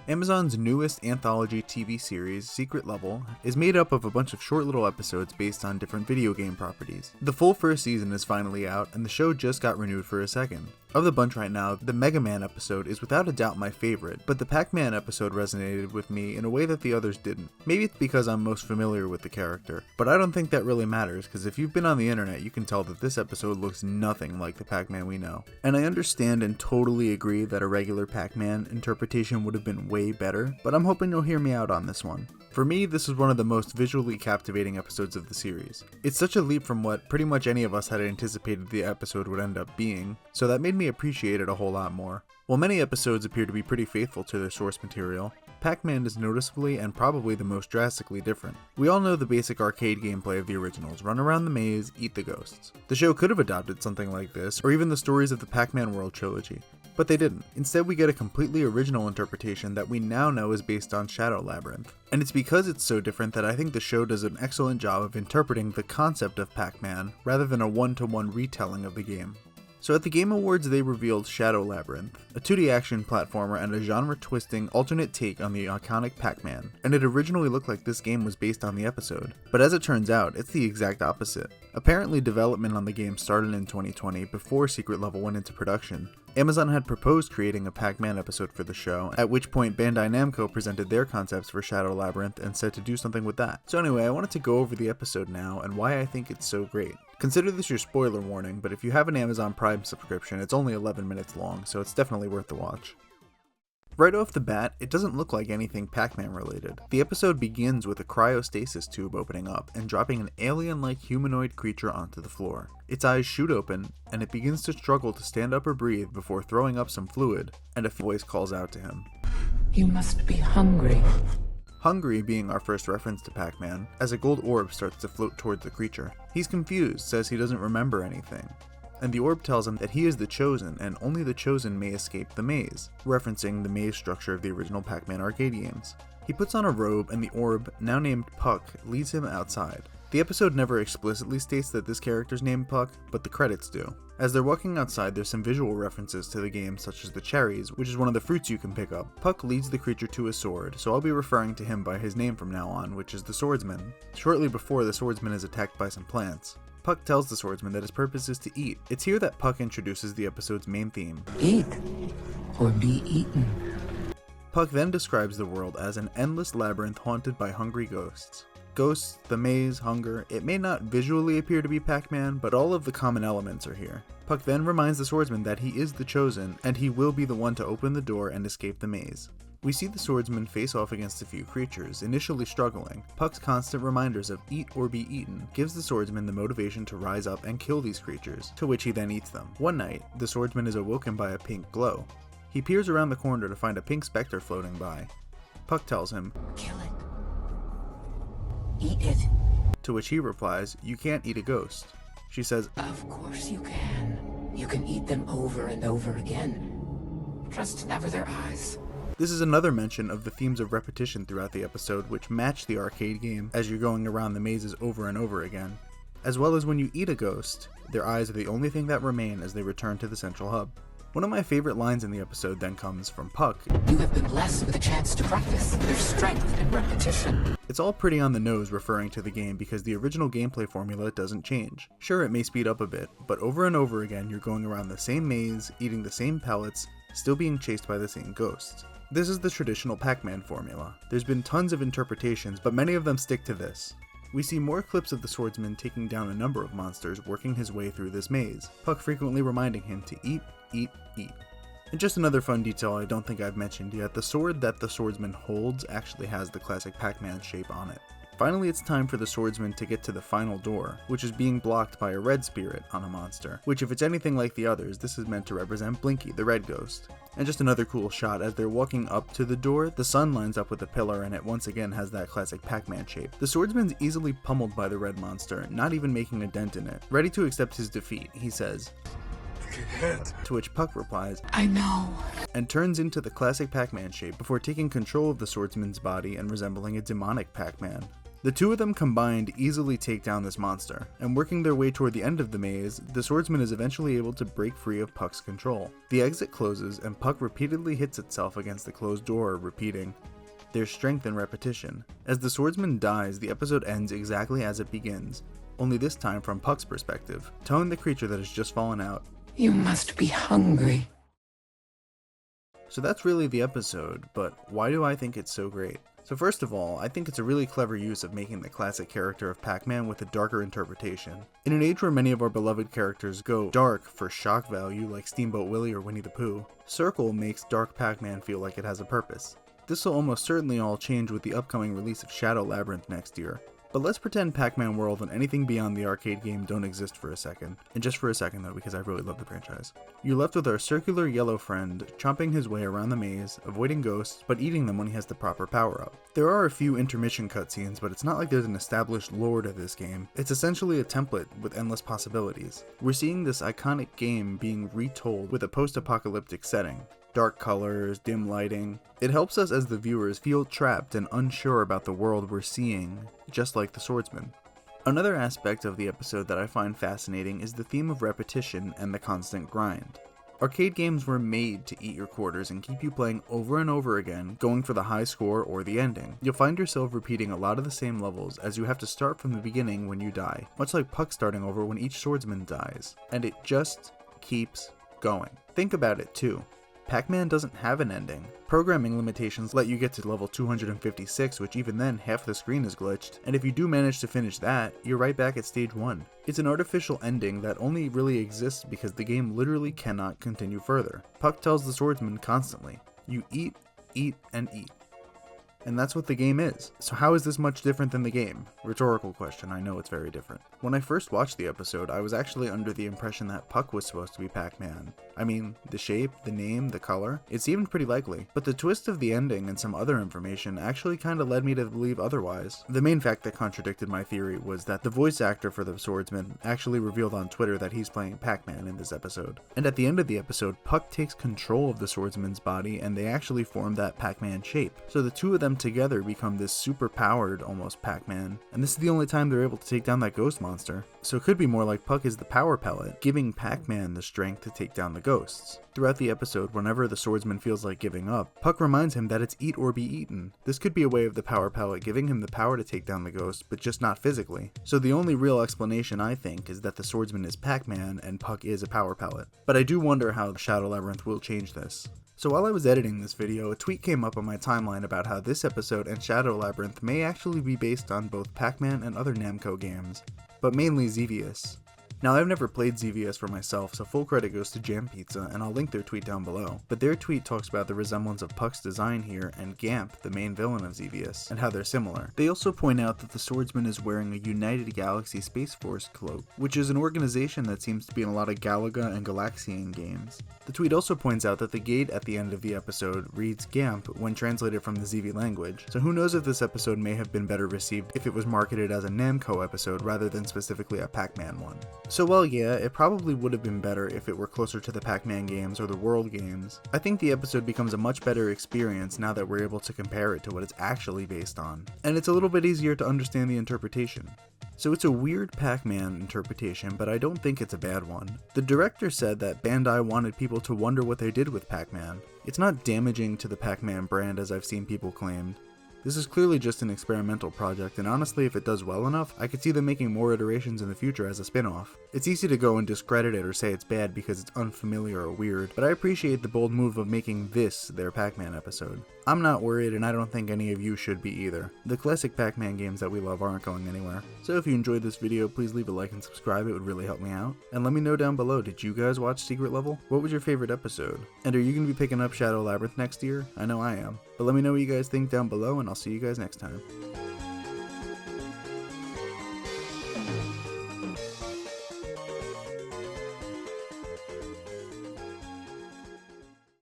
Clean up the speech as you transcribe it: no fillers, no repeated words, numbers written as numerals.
Amazon's newest anthology TV series, Secret Level, is made up of a bunch of short little episodes based on different video game properties. The full first season is finally out, and the show just got renewed for a second. Of the bunch right now, the Mega Man episode is without a doubt my favorite, but the Pac-Man episode resonated with me in a way that the others didn't. Maybe it's because I'm most familiar with the character, but I don't think that really matters, because if you've been on the internet, you can tell that this episode looks nothing like the Pac-Man we know. And I understand and totally agree that a regular Pac-Man interpretation would have been way better, but I'm hoping you'll hear me out on this one. For me, this is one of the most visually captivating episodes of the series. It's such a leap from what pretty much any of us had anticipated the episode would end up being, so that made me appreciate it a whole lot more. While many episodes appear to be pretty faithful to their source material, Pac-Man is noticeably and probably the most drastically different. We all know the basic arcade gameplay of the originals: run around the maze, eat the ghosts. The show could have adopted something like this, or even the stories of the Pac-Man World trilogy, but they didn't. Instead, we get a completely original interpretation that we now know is based on Shadow Labyrinth. And it's because it's so different that I think the show does an excellent job of interpreting the concept of Pac-Man rather than a one-to-one retelling of the game. So at the Game Awards, they revealed Shadow Labyrinth, a 2D action platformer and a genre-twisting alternate take on the iconic Pac-Man, and it originally looked like this game was based on the episode, but as it turns out, it's the exact opposite. Apparently, development on the game started in 2020 before Secret Level went into production. Amazon had proposed creating a Pac-Man episode for the show, at which point Bandai Namco presented their concepts for Shadow Labyrinth and said to do something with that. So anyway, I wanted to go over the episode now and why I think it's so great. Consider this your spoiler warning, but if you have an Amazon Prime subscription, it's only 11 minutes long, so it's definitely worth the watch. Right off the bat, it doesn't look like anything Pac-Man related. The episode begins with a cryostasis tube opening up and dropping an alien-like humanoid creature onto the floor. Its eyes shoot open, and it begins to struggle to stand up or breathe before throwing up some fluid, and a voice calls out to him. You must be hungry. Hungry being our first reference to Pac-Man, as a gold orb starts to float towards the creature. He's confused, says he doesn't remember anything, and the orb tells him that he is the Chosen and only the Chosen may escape the maze, referencing the maze structure of the original Pac-Man arcade games. He puts on a robe and the orb, now named Puck, leads him outside. The episode never explicitly states that this character's named Puck, but the credits do. As they're walking outside, there's some visual references to the game, such as the cherries, which is one of the fruits you can pick up. Puck leads the creature to a sword, so I'll be referring to him by his name from now on, which is the Swordsman. Shortly before, the Swordsman is attacked by some plants. Puck tells the Swordsman that his purpose is to eat. It's here that Puck introduces the episode's main theme: Eat or be eaten. Puck then describes the world as an endless labyrinth haunted by hungry ghosts. Ghosts, the maze, hunger, it may not visually appear to be Pac-Man, but all of the common elements are here. Puck then reminds the Swordsman that he is the Chosen, and he will be the one to open the door and escape the maze. We see the Swordsman face off against a few creatures, initially struggling. Puck's constant reminders of eat or be eaten gives the Swordsman the motivation to rise up and kill these creatures, to which he then eats them. One night, the Swordsman is awoken by a pink glow. He peers around the corner to find a pink specter floating by. Puck tells him, Kill it. Eat it. To which he replies, "You can't eat a ghost." She says, Of course you can. You can eat them over and over again. Just never their eyes. This is another mention of the themes of repetition throughout the episode, which match the arcade game as you're going around the mazes over and over again. As well as when you eat a ghost, their eyes are the only thing that remain as they return to the central hub. One of my favorite lines in the episode then comes from Puck. You have been blessed with a chance to practice their strength and repetition. It's all pretty on the nose referring to the game because the original gameplay formula doesn't change. Sure, it may speed up a bit, but over and over again you're going around the same maze, eating the same pellets, still being chased by the same ghosts. This is the traditional Pac-Man formula. There's been tons of interpretations, but many of them stick to this. We see more clips of the Swordsman taking down a number of monsters working his way through this maze, Puck frequently reminding him to eat, eat, eat. And just another fun detail I don't think I've mentioned yet, the sword that the Swordsman holds actually has the classic Pac-Man shape on it. Finally, it's time for the Swordsman to get to the final door, which is being blocked by a red spirit on a monster, which if it's anything like the others, this is meant to represent Blinky, the red ghost. And just another cool shot, as they're walking up to the door, the sun lines up with the pillar and it once again has that classic Pac-Man shape. The Swordsman's easily pummeled by the red monster, not even making a dent in it. Ready to accept his defeat, he says, can't. To which Puck replies, I know. and turns into the classic Pac-Man shape before taking control of the swordsman's body and resembling a demonic Pac-Man. The two of them combined easily take down this monster, and working their way toward the end of the maze, the swordsman is eventually able to break free of Puck's control. The exit closes, and Puck repeatedly hits itself against the closed door, repeating, "There's strength in repetition." As the swordsman dies, the episode ends exactly as it begins, only this time from Puck's perspective, telling the creature that has just fallen out, You must be hungry. So that's really the episode, but why do I think it's so great? So first of all, I think it's a really clever use of making the classic character of Pac-Man with a darker interpretation. In an age where many of our beloved characters go dark for shock value like Steamboat Willie or Winnie the Pooh, Circle makes Dark Pac-Man feel like it has a purpose. This will almost certainly all change with the upcoming release of Shadow Labyrinth next year. But let's pretend Pac-Man World and anything beyond the arcade game don't exist for a second. And just for a second though, because I really love the franchise. You're left with our circular yellow friend, chomping his way around the maze, avoiding ghosts, but eating them when he has the proper power-up. There are a few intermission cutscenes, but it's not like there's an established lore to this game. It's essentially a template with endless possibilities. We're seeing this iconic game being retold with a post-apocalyptic setting. Dark colors, dim lighting. It helps us as the viewers feel trapped and unsure about the world we're seeing, just like the swordsman. Another aspect of the episode that I find fascinating is the theme of repetition and the constant grind. Arcade games were made to eat your quarters and keep you playing over and over again, going for the high score or the ending. You'll find yourself repeating a lot of the same levels as you have to start from the beginning when you die, much like Puck starting over when each swordsman dies. And it just keeps going. Think about it too. Pac-Man doesn't have an ending. Programming limitations let you get to level 256, which even then half the screen is glitched, and if you do manage to finish that, you're right back at stage 1. It's an artificial ending that only really exists because the game literally cannot continue further. Puck tells the swordsman constantly, "You eat, and eat." And that's what the game is. So how is this much different than the game? Rhetorical question, I know it's very different. When I first watched the episode, I was actually under the impression that Puck was supposed to be Pac-Man. I mean, the shape, the name, the color, it seemed pretty likely. But the twist of the ending and some other information actually kinda led me to believe otherwise. The main fact that contradicted my theory was that the voice actor for the swordsman actually revealed on Twitter that he's playing Pac-Man in this episode. And at the end of the episode, Puck takes control of the swordsman's body and they actually form that Pac-Man shape. So the two of them together become this super powered almost Pac-Man, and this is the only time they're able to take down that ghost monster. So it could be more like Puck is the power pellet, giving Pac-Man the strength to take down the ghosts. Throughout the episode, whenever the swordsman feels like giving up, Puck reminds him that it's eat or be eaten. This could be a way of the power pellet giving him the power to take down the ghost, but just not physically. So the only real explanation I think is that the swordsman is Pac-Man and Puck is a power pellet. But I do wonder how Shadow Labyrinth will change this. So while I was editing this video, a tweet came up on my timeline about how this episode and Shadow Labyrinth may actually be based on both Pac-Man and other Namco games, but mainly Xevious. Now, I've never played Xevious for myself, so full credit goes to Jam Pizza, and I'll link their tweet down below. But their tweet talks about the resemblance of Puck's design here and Gamp, the main villain of Xevious, and how they're similar. They also point out that the swordsman is wearing a United Galaxy Space Force cloak, which is an organization that seems to be in a lot of Galaga and Galaxian games. The tweet also points out that the gate at the end of the episode reads Gamp when translated from the Xevi language, so who knows if this episode may have been better received if it was marketed as a Namco episode rather than specifically a Pac-Man one. So well, yeah, it probably would have been better if it were closer to the Pac-Man games or the World games. I think the episode becomes a much better experience now that we're able to compare it to what it's actually based on, and it's a little bit easier to understand the interpretation. So it's a weird Pac-Man interpretation, but I don't think it's a bad one. The director said that Bandai wanted people to wonder what they did with Pac-Man. It's not damaging to the Pac-Man brand as I've seen people claim. This is clearly just an experimental project, and honestly, if it does well enough, I could see them making more iterations in the future as a spin-off. It's easy to go and discredit it or say it's bad because it's unfamiliar or weird, but I appreciate the bold move of making this their Pac-Man episode. I'm not worried, and I don't think any of you should be either. The classic Pac-Man games that we love aren't going anywhere. So if you enjoyed this video, please leave a like and subscribe, it would really help me out. And let me know down below, did you guys watch Secret Level? What was your favorite episode? And are you going to be picking up Shadow Labyrinth next year? I know I am. But let me know what you guys think down below, and I'll see you guys next time.